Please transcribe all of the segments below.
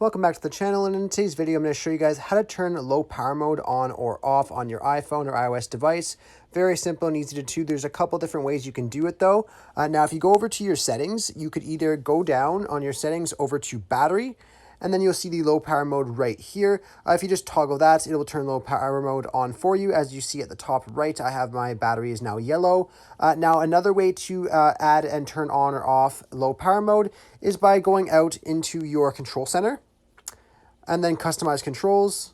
Welcome back to the channel, and in today's video I'm going to show you guys how to turn low power mode on or off on your iPhone or iOS device. Very simple and easy to do. There's a couple different ways you can do it though. Now if you go over to your settings, you could either go down on your settings over to battery, and then you'll see the low power mode right here. If you just toggle that, it will turn low power mode on for you. As you see at the top right, I have my battery is now yellow. Now another way to add and turn on or off low power mode is by going out into your control center, and then customize controls.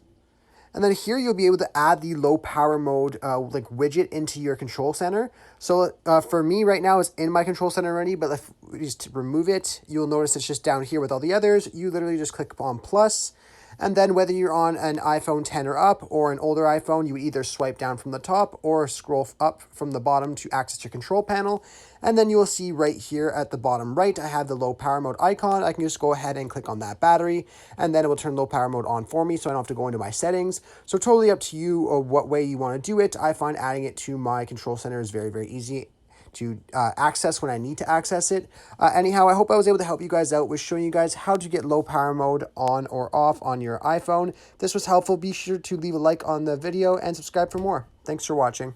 And then here you'll be able to add the low power mode widget into your control center. So for me right now, it's in my control center already, but if we just remove it, you'll notice it's just down here with all the others. You literally just click on plus. And then whether you're on an iPhone 10 or up or an older iPhone, you would either swipe down from the top or scroll up from the bottom to access your control panel. And then you'll see right here at the bottom right, I have the low power mode icon. I can just go ahead and click on that battery, and then it will turn low power mode on for me, so I don't have to go into my settings. So totally up to you what way you want to do it. I find adding it to my control center is very, very easy to access when I need to access it. Anyhow, I hope I was able to help you guys out with showing you guys how to get low power mode on or off on your iPhone. If this was helpful, be sure to leave a like on the video and subscribe for more. Thanks for watching.